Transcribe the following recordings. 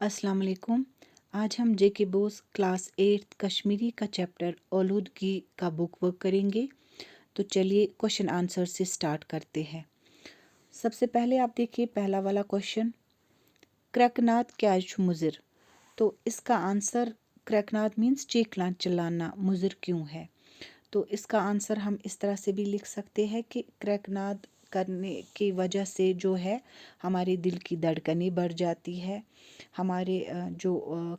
अस्सलाम वालेकुम। आज हम जेके बोस क्लास 8 कश्मीरी का चैप्टर आलूदगी का बुक वर्क करेंगे। तो चलिए क्वेश्चन आंसर से स्टार्ट करते हैं। सबसे पहले आप देखिए पहला वाला क्वेश्चन, क्रकनाथ क्या मुज़िर। तो इसका आंसर क्रकनाथ मीन्स चीखना चिल्लाना, मुज़िर क्यों है। तो इसका आंसर हम इस तरह से भी लिख सकते हैं कि क्रकनाद करने की वजह से जो है हमारे दिल की धड़कनें बढ़ जाती है, हमारे जो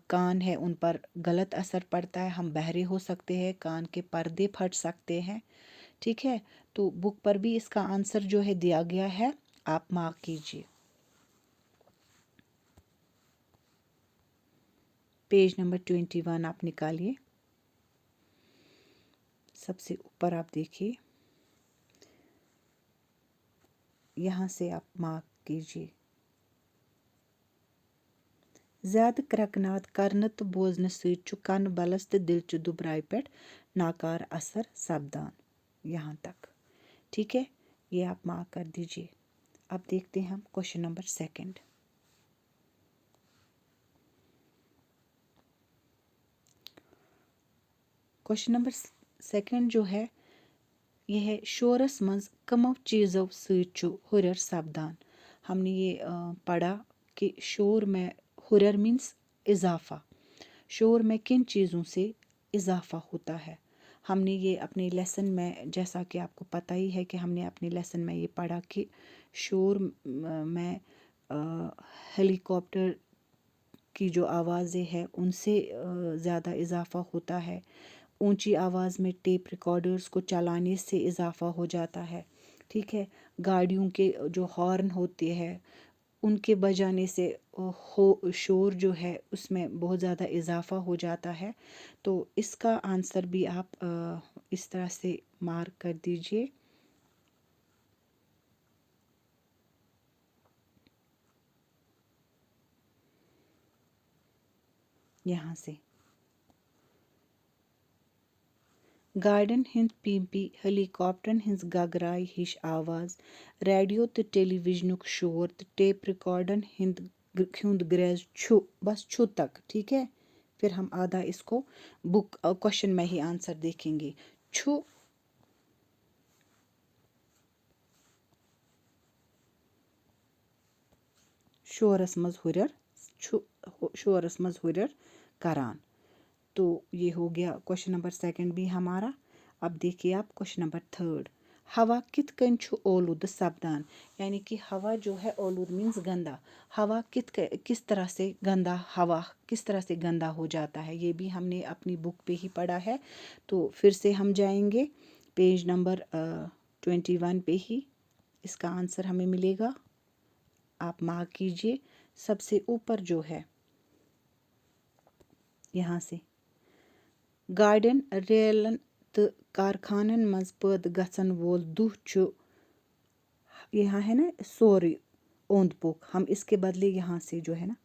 कान है उन पर गलत असर पड़ता है, हम बहरे हो सकते हैं, कान के पर्दे फट सकते हैं। ठीक है, तो बुक पर भी इसका आंसर जो है दिया गया है, आप मार्क कीजिए। पेज नंबर 21 आप निकालिए, सबसे ऊपर आप देखिए, यहाँ से आप मार्क कीजिए। ज़्यादा क्रकनात करन तो बोजन सु कन बलस तो दिल च दुबराई पेट नाकार असर सपदान। यहाँ तक ठीक है, ये आप मार्क कर दीजिए। अब देखते हैं हम question number second. Question number second जो है ये है, शोरस मंज कमो चीज़ों सु हुरर सपदान। हमने ये पढ़ा कि शोर में हुरर मीन्स इजाफा, शोर में किन चीज़ों से इजाफा होता है। हमने ये अपने लेसन में, जैसा कि आपको पता ही है कि हमने अपने लेसन में ये पढ़ा कि शोर में हेलीकॉप्टर की जो आवाज़ें हैं उनसे ज़्यादा इजाफा होता है। ऊंची आवाज़ में टेप रिकॉर्डर्स को चलाने से इजाफा हो जाता है। ठीक है, गाड़ियों के जो हॉर्न होते हैं उनके बजाने से हो शोर जो है उसमें बहुत ज़्यादा इजाफा हो जाता है। तो इसका आंसर भी आप इस तरह से मार्क कर दीजिए। यहाँ से गार्डन हिंद पीपी, हेलीकॉप्टरन हिंज गगराई हिश आवाज़, रेडियो तो टेलीविजनुक शोर तो टेप रिकॉर्डन हिंद हुंद ग्रेज छु, बस छु तक। ठीक है, फिर हम आधा इसको बुक क्वेश्चन में ही आंसर देखेंगे। छु शोरस मज हुरर, शोरस मज हुरर करान। तो ये हो गया क्वेश्चन नंबर सेकंड भी हमारा। अब देखिए आप क्वेश्चन नंबर थर्ड, हवा कित कन छु ओलूद सपदान। यानी कि हवा जो है, ओलूद मीन्स गंदा, हवा किस तरह से गंदा, हवा किस तरह से गंदा हो जाता है, ये भी हमने अपनी बुक पे ही पढ़ा है। तो फिर से हम जाएंगे पेज नंबर 21 पे ही इसका आंसर हमें मिलेगा। आप मार्क कीजिए सबसे ऊपर जो है, यहाँ से गार्डन रेलन तो कारखानन मज पद गसन वोल दुह छु, यहाँ है ना सोरी ओंद पोक, हम इसके बदले यहाँ से जो है ना,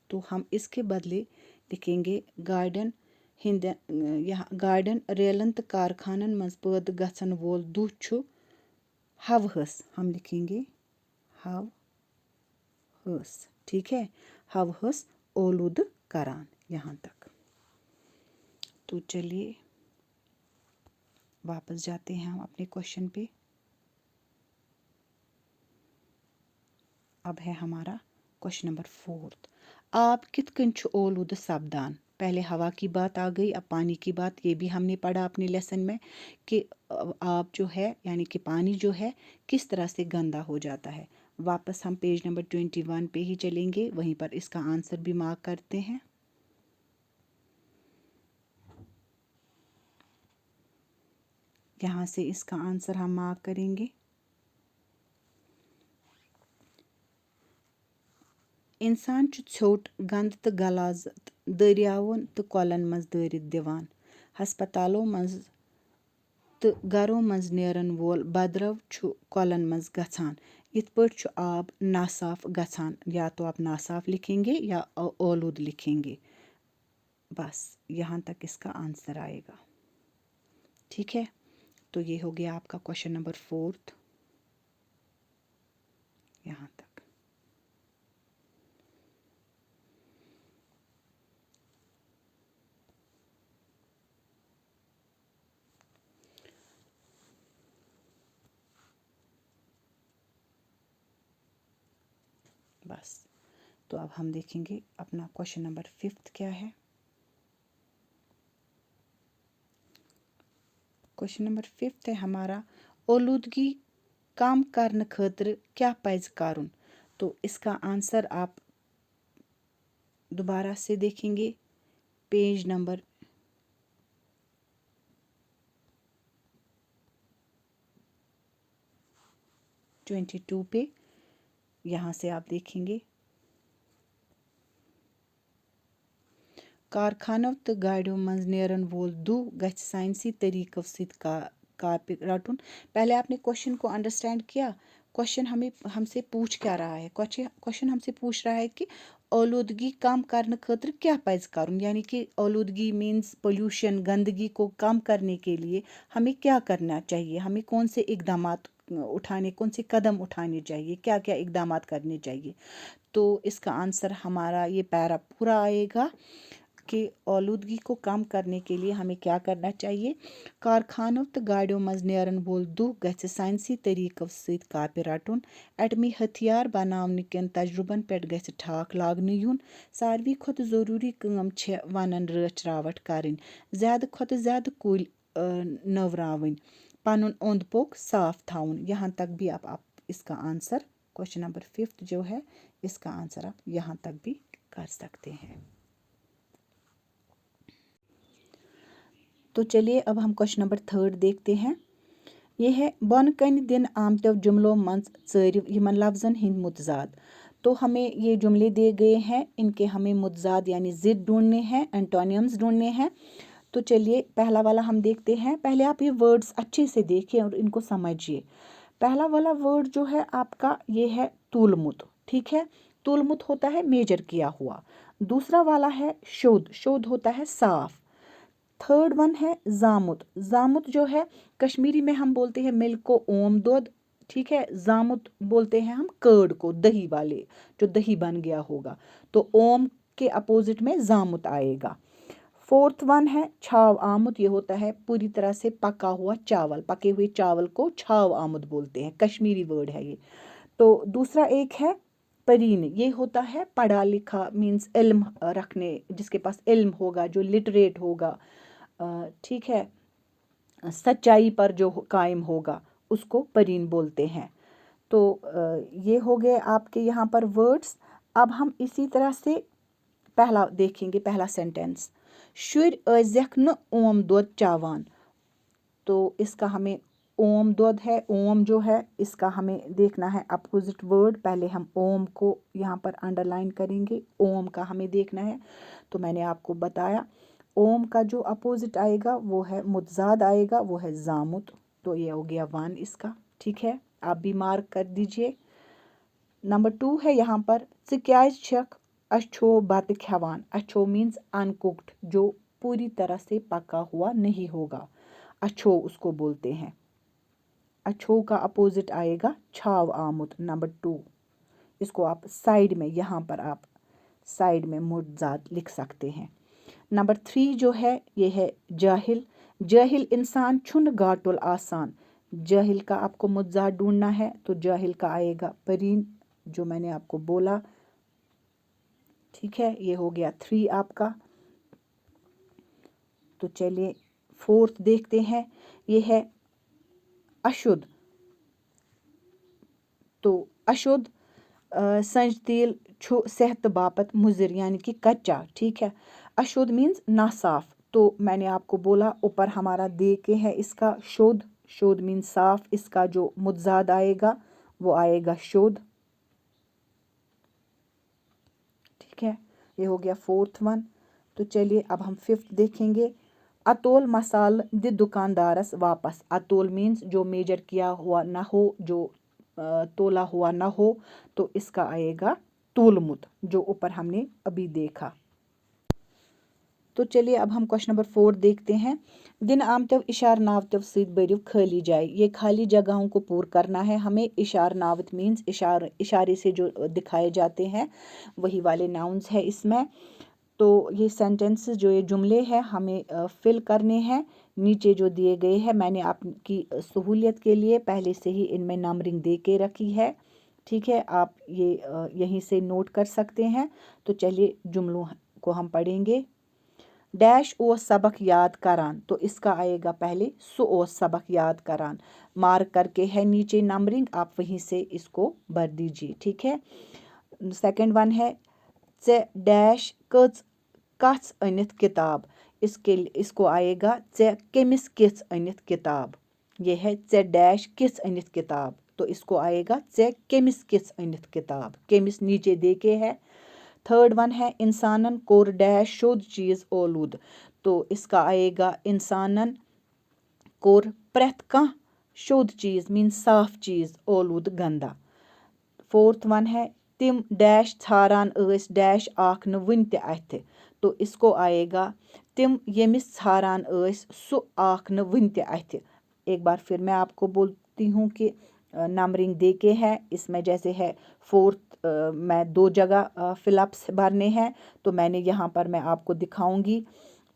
तो हम इसके बदले लिखेंगे गार्डन हिंद, यहाँ गार्डन रेलन तो कारखानन मज पद गसन वोल दुह छु हवहस, हम लिखेंगे हवहस। ठीक है, हवहस ओलूद करान। यहाँ तक। तो चलिए वापस जाते हैं हम अपने क्वेश्चन पे। अब है हमारा क्वेश्चन नंबर फोर्थ, आप कित कंच ओलूद सपदान। पहले हवा की बात आ गई, अब पानी की बात, ये भी हमने पढ़ा अपने लेसन में कि आप जो है यानी कि पानी जो है किस तरह से गंदा हो जाता है। वापस हम पेज नंबर 21 पे ही चलेंगे, वहीं पर इसका आंसर भी मार्क करते हैं। यहाँ से इसका आंसर हम मार्क करेंगे। इंसान छोट गंद तो गलाजत दरियावन तो कॉलन मज दरित दिवान, हस्पतालों मज तो घरों मज नेरन वोल बदरव छु कॉलन मज गछान। इथ पट छु आब नासाफ गछान, या तो आप नासाफ लिखेंगे या ओलूद लिखेंगे। बस यहाँ तक इसका आंसर आएगा। ठीक है, तो ये हो गया आपका क्वेश्चन नंबर फोर्थ, यहाँ तक। बस। तो अब हम देखेंगे अपना क्वेश्चन नंबर 5 क्या है। क्वेश्चन नंबर 5 है हमारा, ओलूदगी कम करने खतर क्या पज करुन। तो इसका आंसर आप दोबारा से देखेंगे पेज नंबर 22 पे। यहाँ से आप देखेंगे कारखानों तो गाड़ियों मंज नेरन वोल दू गछ साइंसी तरीकों से कापी रटुन। पहले आपने क्वेश्चन को अंडरस्टैंड किया। क्वेश्चन हमसे पूछ क्या रहा है। क्वेश्चन हमसे पूछ रहा है कि आलूदगी कम करने खतर क्या पज करुन, यानी कि आलूदगी मीन्स पोल्यूशन, गंदगी को कम करने के लिए हमें क्या करना चाहिए, हमें कौन से इकदाम उठाने, कौन से कदम उठाने चाहिए, क्या क्या इकदाम करने चाहिए। तो इसका आंसर हमारा ये पैरा पूरा आएगा कि आलूदगी को कम करने के लिए हमें क्या करना चाहिए। कारखानों तो गाड़ियों मज नेरन वोल दू गछ साइंसी तरीकों से कापि रटुन। एटमी हथियार बनावने केन तजुर्बन पेट गछ ठाक लागने युन। सारवी खोत जरूरी काम छे वनन रच रावट करिन। ज्यादा खोत ज्यादा कुल नवरावन, पनुन ओंद पोक साफ थाउन। यहाँ तक भी आप इसका आंसर क्वेश्चन नंबर 5 जो है इसका आंसर आप यहाँ तक भी कर सकते हैं। तो चलिए अब हम क्वेश्चन नंबर 3 देखते हैं। ये है बन कन दिन आमतव जुमलों मंज चरिव यमन लफ्जन हिंद मुतजाद। तो हमें ये जुमले दिए गए हैं, इनके हमें मुतजाद यानी जिद ढूंढने हैं, एंटोनियम्स ढूंढने हैं। तो चलिए पहला वाला हम देखते हैं। पहले आप ये वर्ड्स अच्छे से देखिए और इनको समझिए। पहला वाला वर्ड जो है आपका ये है तुलमुत, ठीक है। तुलमुत होता है मेजर किया हुआ। दूसरा वाला है शोध, शोध होता है साफ। थर्ड वन है जामुत, जामुत जो है कश्मीरी में हम बोलते हैं मिल्क को ओम दूध, ठीक है। जामुत बोलते हैं हम कर्ड को, दही वाले, जो दही बन गया होगा। तो ओम के अपोजिट में जामुत आएगा। फोर्थ वन है छाव आमुद, ये होता है पूरी तरह से पका हुआ चावल, पके हुए चावल को छाव आमुद बोलते हैं, कश्मीरी वर्ड है ये। तो दूसरा एक है परीन, ये होता है पढ़ा लिखा, मीन्स इल्म रखने, जिसके पास इल्म होगा, जो लिटरेट होगा, ठीक है, सच्चाई पर जो कायम होगा उसको परीन बोलते हैं। तो ये हो गए आपके यहाँ पर वर्ड्स। अब हम इसी तरह से पहला देखेंगे, पहला सेंटेंस, शुर अजक न ओम दूध चावान। तो इसका हमें ओम दूध है, ओम जो है इसका हमें देखना है अपोजिट वर्ड। पहले हम ओम को यहाँ पर अंडरलाइन करेंगे, ओम का हमें देखना है। तो मैंने आपको बताया ओम का जो अपोजिट आएगा वो है मुतजाद आएगा, वो है जामुत। तो ये हो गया 1 इसका, ठीक है, आप भी मार्क कर दीजिए। नंबर 2 है यहाँ पर सिक्याज छक अच्छो बात खवान। अच्छो मीन्स अनकुक्ड, जो पूरी तरह से पका हुआ नहीं होगा, अच्छो उसको बोलते हैं। अच्छो का अपोजिट आएगा छाव आमुद, नंबर 2। इसको आप साइड में, यहाँ पर आप साइड में मुतजाद लिख सकते हैं। नंबर 3 जो है ये है जाहिल। जाहिल इंसान छुन गाटुल आसान। जाहिल का आपको मुतजाद ढूंढना है, तो जाहिल का आएगा परीन, जो मैंने आपको बोला, ठीक है। ये हो गया 3 आपका। तो चलिए 4th देखते हैं। ये है अशुद्ध। तो अशुद्ध संज तेल छु सेहत बापत मुजिर, यानी कि कच्चा, ठीक है। अशुद्ध मीन्स नासाफ। तो मैंने आपको बोला ऊपर हमारा दे के है इसका शुद्ध, शुद्ध मीन्स साफ। इसका जो मुतजाद आएगा वो आएगा शुद्ध, ठीक है। ये हो गया 4th वन। तो चलिए अब हम 5th देखेंगे। अतोल मसाल दि दुकानदारस वापस। अतोल मीन्स जो मेजर किया हुआ ना हो, जो तोला हुआ ना हो, तो इसका आएगा तुलमुत, जो ऊपर हमने अभी देखा। तो चलिए अब हम क्वेश्चन नंबर 4 देखते हैं। दिन आमतव इशार नावतव सीध बरिव खाली जाए। ये खाली जगहों को पूर करना है हमें। इशार नावत मीन्स इशारे से जो दिखाए जाते हैं वही वाले नाउन्स है इसमें। तो ये सेंटेंसेस, जो ये जुमले हैं, हमें फिल करने हैं। नीचे जो दिए गए हैं मैंने आपकी सहूलियत के लिए पहले से ही इनमें नंबरिंग दे के रखी है। ठीक है, आप ये यहीं से नोट कर सकते हैं। तो चलिए जुमलों को हम पढ़ेंगे। डैश ओस सबक याद करान, तो इसका आएगा पहले सु ओस सबक याद करान। मार्क करके है नीचे नंबरिंग, आप वहीं से इसको भर दीजिए। ठीक है, सेकंड वन है चे डैश कच कच अनित किताब, इसको आएगा चे केमिस किस अनित किताब। ये है चे डैश किस अनित किताब, तो इसको आएगा चे केमिस किस अनित किताब। केमिस नीचे दे के है। थर्ड वन है इंसानन कोर डैश शुद्ध चीज़ ओलूद, तो इसका आएगा इंसानन कोर प्रेथ कह शुद्ध चीज़ मीन साफ चीज़ ओलूद गंदा। फोर्थ वन है तिम डैश छारान ऐस डैश आख न वुन ते अथ, तो इसको आएगा तिम यमिस छारान ऐस सु आख न वुन ते अथ। एक बार फिर मैं आपको बोलती हूँ कि नंबरिंग दे के है इसमें, जैसे है फोर्थ मैं 2 जगह फिलअप्स भरने हैं, तो मैंने यहाँ पर मैं आपको दिखाऊंगी।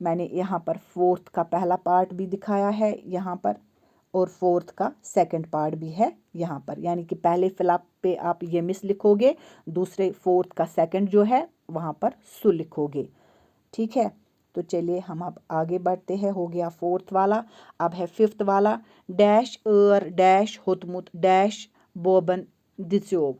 मैंने यहाँ पर फोर्थ का पहला पार्ट भी दिखाया है यहाँ पर, और फोर्थ का सेकंड पार्ट भी है यहाँ पर। यानी कि पहले फिलअप पे आप ये मिस लिखोगे, दूसरे फोर्थ का सेकंड जो है वहाँ पर सु लिखोगे। ठीक है, तो चलिए हम अब आगे बढ़ते हैं। हो गया फोर्थ वाला, अब है फिफ्थ वाला। डैश डैश होतमुत डैश बोबन दिच्योव,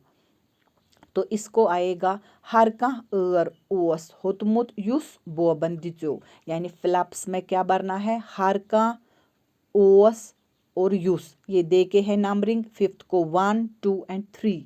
तो इसको आएगा हर कह ओस होतमुत युस बोबन दिच्योव। यानी फिलअप्स में क्या भरना है, हर कह ओस और यूस, ये दे के है नंबरिंग। फिफ्थ को 1 2 एंड 3,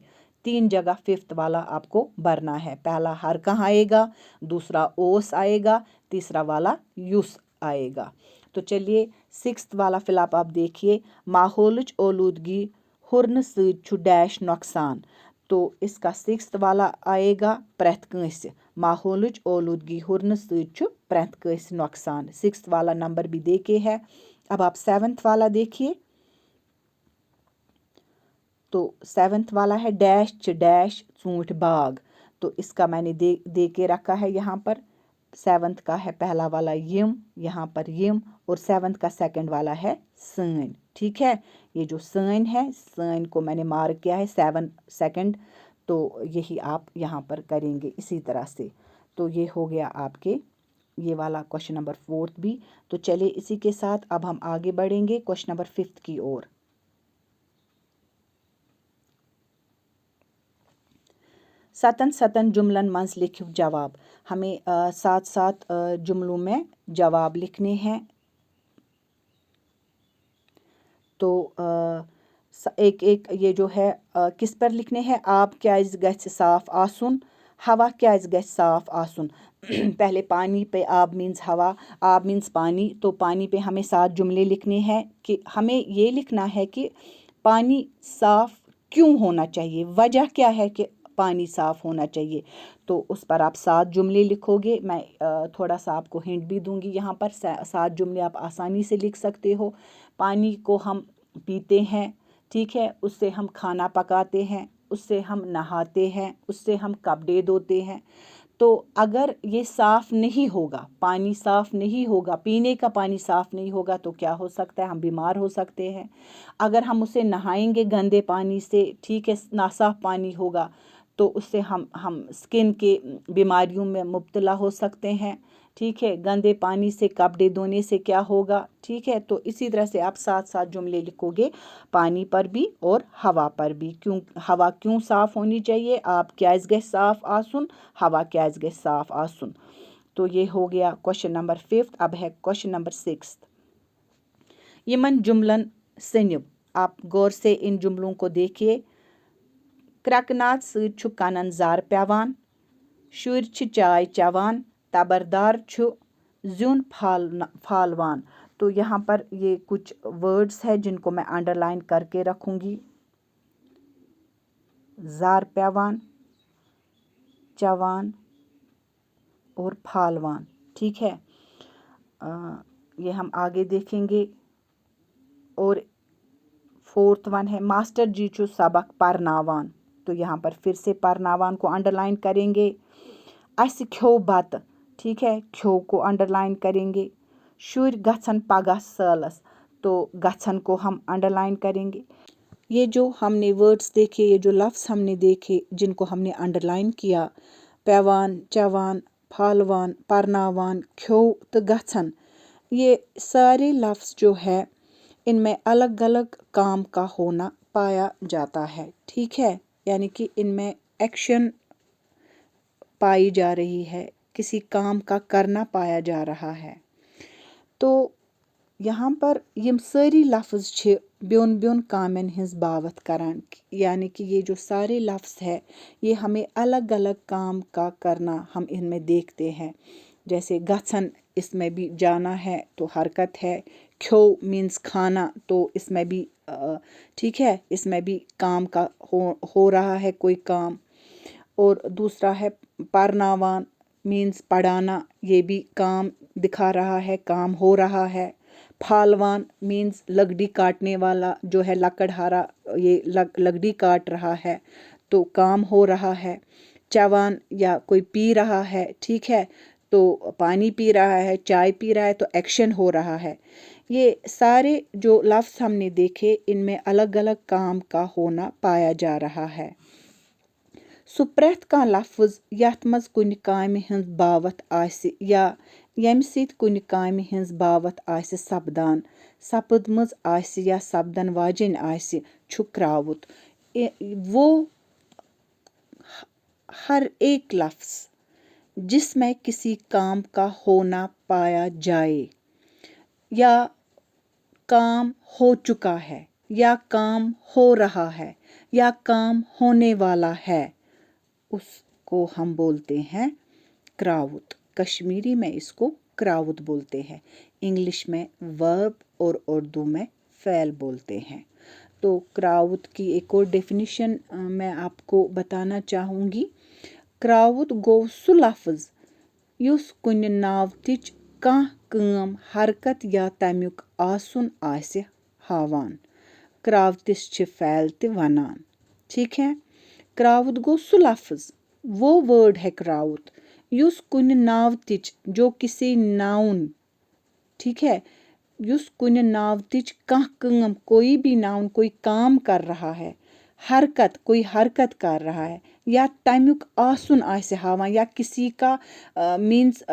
3 जगह फिफ्थ वाला आपको भरना है। पहला हर कहाँ आएगा, दूसरा ओस आएगा, तीसरा वाला यूस आएगा। तो चलिए सिक्स्थ वाला फिलअप आप देखिए। माहौलच ओलूदगी हुरन सۭतۍ छु डैश नुकसान, तो इसका सिक्स्थ वाला आएगा प्रेथ कंसे। माहौलच ओलूदगी हुरन सۭतۍ छु प्रेथ कंसे नुकसान, सिक्स्थ वाला नंबर भी दे के है। अब आप सेवन्थ वाला देखिए, तो सेवन्थ वाला है डैश च डैश ऊंट बाग, तो इसका मैंने दे के रखा है यहाँ पर। सेवन्थ का है पहला वाला यम, यहाँ पर यम, और सेवन्थ का सेकंड वाला है सैन। ठीक है, ये जो सैन है, सैन को मैंने मार्क किया है 7 सेकंड, तो यही आप यहाँ पर करेंगे इसी तरह से। तो ये हो गया आपके ये वाला क्वेश्चन नंबर फोर्थ भी। तो चलिए इसी के साथ अब हम आगे बढ़ेंगे क्वेश्चन नंबर फिफ्थ की ओर। सतन सतन जुमलन मंज लिखियो जवाब, हमें साथ साथ जुमलों में जवाब लिखने हैं। तो एक एक ये जो है किस पर लिखने हैं, आप क्या गछ साफ आसुन, हवा क्या गछ साफ आसुन। पहले पानी पे आब मीन्स हवा, आब मीन्स पानी, तो पानी पे हमें 7 जुमले लिखने हैं कि हमें ये लिखना है कि पानी साफ क्यों होना चाहिए, वजह क्या है कि पानी साफ होना चाहिए। तो उस पर आप 7 जुमले लिखोगे। मैं थोड़ा सा आपको हिंट भी दूंगी, यहाँ पर 7 जुमले आप आसानी से लिख सकते हो। पानी को हम पीते हैं, ठीक है, उससे हम खाना पकाते हैं, उससे हम नहाते हैं, उससे हम कपड़े धोते हैं। तो अगर ये साफ़ नहीं होगा, पानी साफ़ नहीं होगा, पीने का पानी साफ़ नहीं होगा, तो क्या हो सकता है, हम बीमार हो सकते हैं। अगर हम उसे नहाएंगे गंदे पानी से, ठीक है, नासाफ पानी होगा, तो उससे हम स्किन के बीमारियों में मुब्तला हो सकते हैं। ठीक है, गंदे पानी से कपड़े धोने से क्या होगा। ठीक है, तो इसी तरह से आप 7 जुमले लिखोगे पानी पर भी और हवा पर भी। क्यों हवा क्यों साफ़ होनी चाहिए, आप क्या गए साफ़ आसुन, हवा क्या गए साफ़ आसुन। तो ये हो गया क्वेश्चन नंबर 5। अब है क्वेश्चन नंबर 6। यमन जुमलन सनिब, आप गौर से इन जुमलों को देखिए। क्रकनाथ सۭतۍ छु कनन जार पेवान, शुर छ चाय चवान, तबरदार छु ज़ुन फालवान। तो यहाँ पर ये कुछ वर्ड्स है जिनको मैं अंडरलाइन करके रखूँगी। जार पेवान, चवान और फालवान। ठीक है, ये हम आगे देखेंगे। और फोर्थ वन है मास्टर जी छु सबक परनावान, तो यहाँ पर फिर से परनावान को अंडरलाइन करेंगे। अस ख्यो बत, ठीक है, ख्यो को अंडरलाइन करेंगे। शुर गछन पगह सालस, तो गछन को हम अंडरलाइन करेंगे। ये जो हमने वर्ड्स देखे, ये जो लफ्ज़ हमने देखे जिनको हमने अंडरलाइन किया, पेवान, चवान, फालवान, परनावान, ख्यो तो गछन, ये सारे लफ्ज़ जो है इनमें अलग अलग काम का होना पाया जाता है। ठीक है, यानी कि इनमें एक्शन पाई जा रही है, किसी काम का करना पाया जा रहा है। तो यहाँ पर यम सारी लफ्ज़ छ ब्योन ब्योन कामन हिंस बावत करान, यानी कि ये जो सारे लफ्ज़ है ये हमें अलग अलग काम का करना हम इनमें देखते हैं। जैसे गछन, इसमें भी जाना है तो हरकत है। ख्यो मीन्स खाना, तो इसमें भी ठीक है, इसमें भी काम का हो रहा है कोई काम। और दूसरा है परनावान मीन्स पढ़ाना, ये भी काम दिखा रहा है, काम हो रहा है। फालवान मीन्स लकड़ी काटने वाला जो है, लकड़हारा ये लकड़ी काट रहा है तो काम हो रहा है। चवान या कोई पी रहा है, ठीक है, तो पानी पी रहा है, चाय पी रहा है तो एक्शन हो रहा है। ये सारे जो लफ्ज़ हमने देखे इनमें अलग अलग काम का होना पाया जा रहा है। सु प्रेथ का लफ्ज़ यथ मज कुन कामि हिंस बावत आसि या यम सित कुन कामि हिंस बावत आसि सपदान, सपदमज आसि या सपदन वाजिन आसि छु क्रावुत। वो हर एक लफ्ज़ जिसमें किसी काम का होना पाया जाए, या काम हो चुका है, या काम हो रहा है, या काम होने वाला है, उसको हम बोलते हैं क्रावुत। कश्मीरी में इसको क्रावुत बोलते हैं, इंग्लिश में वर्ब और उर्दू में फ़ेल बोलते हैं। तो क्रावुत की एक और डेफिनेशन मैं आपको बताना चाहूँगी। क्रावुत गो सु लफ्ज़ युस कुन नावतिच कांह काम, हरकत या तमियुक आसुन आसि हावान। क्रावतिस छ फ़ेल ते वनान। ठीक है, क्रावुत गो सु लफ्ज़, वो वर्ड है क्रावुत, युस कुन नावतिच जो किसी नाउन, ठीक है, युस कुन नावतिच कांह काम कोई भी नाउन कोई काम कर रहा है, हरकत कोई हरकत कर रहा है, या तमियुक आसुन आसि हावान या किसी का मीन्स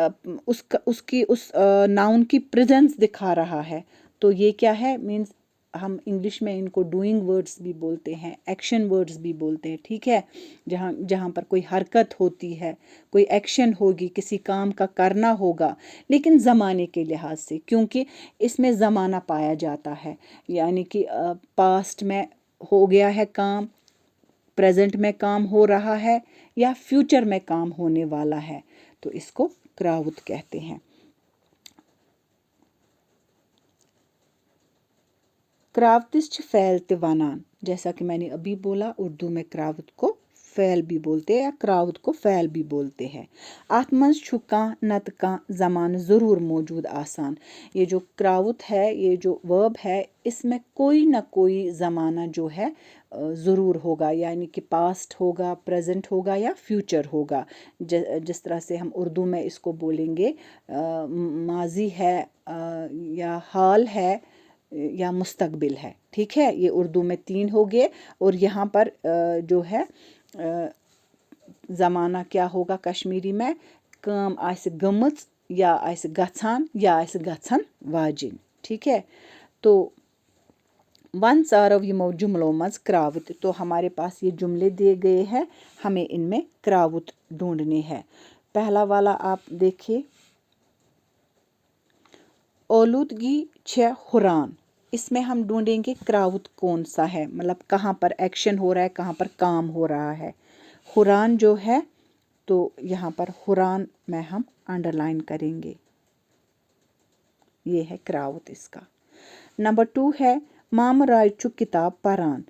उसकी उस नाउन की प्रेजेंस दिखा रहा है। तो ये क्या है, मीन्स हम इंग्लिश में इनको डूइंग वर्ड्स भी बोलते हैं, एक्शन वर्ड्स भी बोलते हैं। ठीक है, जहाँ जहाँ पर कोई हरकत होती है, कोई एक्शन होगी, किसी काम का करना होगा, लेकिन ज़माने के लिहाज से, क्योंकि इसमें ज़माना पाया जाता है, यानी कि पास्ट में हो गया है काम, प्रेजेंट में काम हो रहा है, या फ्यूचर में काम होने वाला है, तो इसको क्रावुत कहते हैं। क्रावतिस छ फ़ेल ते वनान, जैसा कि मैंने अभी बोला, उर्दू में क्रावुत को फ़ेल भी बोलते हैं या क्रावुत को फ़ेल भी बोलते हैं। आत मंज छु कांह नत कांह ज़मान ज़रूर मौजूद आसान। ये जो क्रावुत है, ये जो वर्ब है, इसमें कोई ना कोई ज़माना जो है ज़रूर होगा, यानी कि पास्ट होगा, प्रेजेंट होगा या फ्यूचर होगा। जिस तरह से हम उर्दू में इसको बोलेंगे माजी है, या हाल है, या मुस्तकबिल है। ठीक है, ये उर्दू में 3 हो गए, और यहाँ पर जो है ज़माना क्या होगा कश्मीरी में, काम आसि गमच, या आसि गछान, या आसि गछन वाजिन। ठीक है, तो वन सारव यमो जुमलों मज क्रावुत, तो हमारे पास ये जुमले दिए गए हैं, हमें इनमें क्रावुत ढूंढने हैं। पहला वाला आप देखिए, ओलूदगी छ हुरान, इसमें हम ढूंढेंगे क्रावुत कौन सा है, मतलब कहाँ पर एक्शन हो रहा है, कहाँ पर काम हो रहा है। हुरान जो है, तो यहाँ पर हुरान में हम अंडरलाइन करेंगे, ये है क्रावुत इसका। नंबर 2 है मामराज छु किताब परान।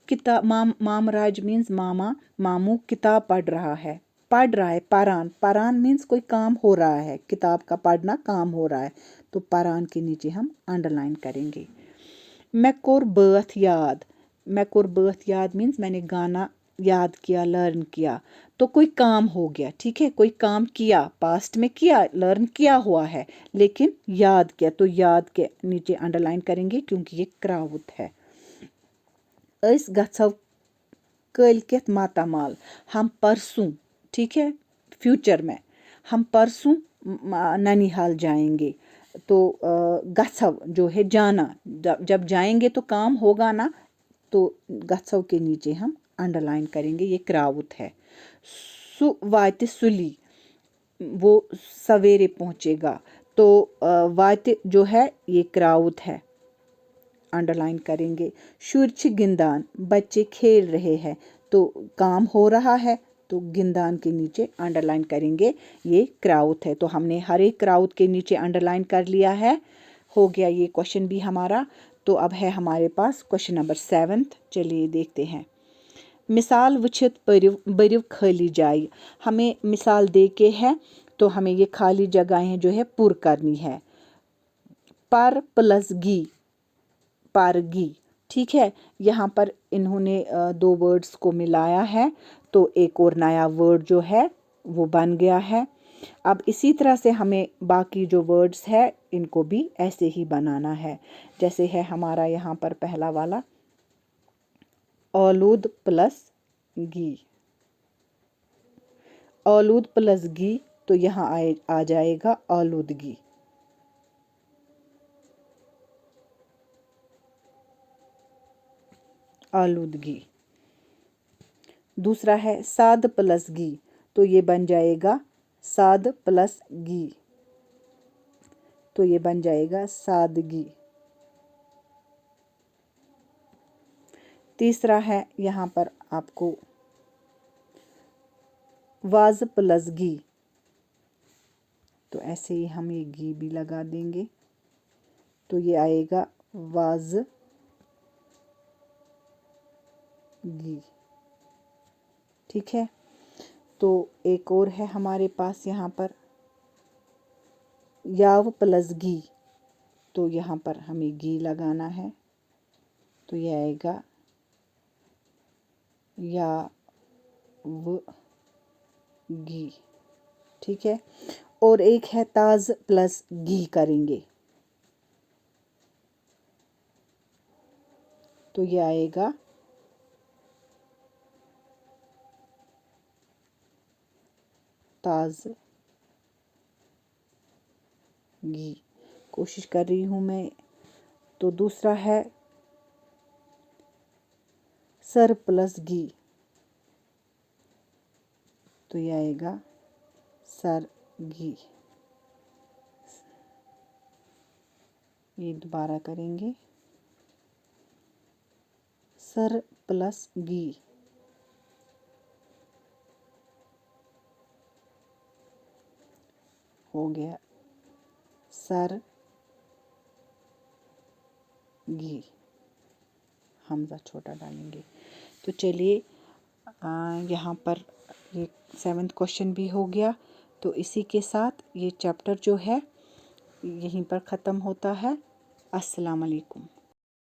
किताब मामराज मीन्स मामा, मामू किताब पढ़ रहा है, परान, परान मीन्स कोई काम हो रहा है, किताब का पढ़ना काम हो रहा है, तो परान के नीचे हम अंडरलाइन करेंगे। मैं कोर बात याद, मैं कोर बात याद मीन्स मैंने गाना याद किया, लर्न किया, तो कोई काम हो गया। ठीक है, कोई काम किया, पास्ट में किया, लर्न किया हुआ है, लेकिन याद किया, तो याद के नीचे अंडरलाइन करेंगे क्योंकि ये क्रावुत है। अस गच्छो कल मातामाल, हम परसों, ठीक है, फ्यूचर में हम परसों ननिहाल जाएंगे। तो गच्छो जो है जाना, जब जाएंगे तो काम होगा ना, तो गच्छो के नीचे हम अंडरलाइन करेंगे, ये क्राउत है। सु वाति सुली, वो सवेरे पहुंचेगा, तो वाति जो है ये क्राउत है, अंडरलाइन करेंगे। शुर गिंदान, बच्चे खेल रहे हैं, तो काम हो रहा है, तो गिंदान के नीचे अंडरलाइन करेंगे, ये क्राउत है। तो हमने हर एक क्राउत के नीचे अंडरलाइन कर लिया है। हो गया ये क्वेश्चन भी हमारा। तो अब है हमारे पास क्वेश्चन नंबर 7। चलिए देखते हैं। मिसाल वुछित बरिव खाली जाय, हमें मिसाल दे के है, तो हमें ये खाली जगहें जो है पुर करनी है। पर प्लस गी, पारगी, ठीक है। यहाँ पर इन्होंने दो वर्ड्स को मिलाया है, तो एक और नया वर्ड जो है वो बन गया है। अब इसी तरह से हमें बाकी जो वर्ड्स है इनको भी ऐसे ही बनाना है। जैसे है हमारा यहाँ पर पहला वाला औलूद प्लस गी, औलूद प्लस गी, तो यहाँ आ जाएगा औलूदगी। आलूदगी। दूसरा है साद प्लस गी, तो ये बन जाएगा साद प्लस गी, तो ये बन जाएगा सादगी। तीसरा है यहाँ पर आपको वाज प्लस गी, तो ऐसे ही हम ये गी भी लगा देंगे, तो ये आएगा वाज गी, ठीक है। तो एक और है हमारे पास यहाँ पर याव प्लस गी, तो यहाँ पर हमें गी लगाना है, तो ये आएगा या व गी, ठीक है। और एक है ताज प्लस गी करेंगे, तो ये आएगा ताज गी। कोशिश कर रही हूँ मैं। तो दूसरा है सर प्लस गी, तो ये आएगा सर गी। ये दोबारा करेंगे, सर प्लस गी, हो गया सर गी, हमजा छोटा डालेंगे। तो चलिए यहाँ पर ये 7th क्वेश्चन भी हो गया। तो इसी के साथ ये चैप्टर जो है यहीं पर ख़त्म होता है। अस्सलाम वालेकुम।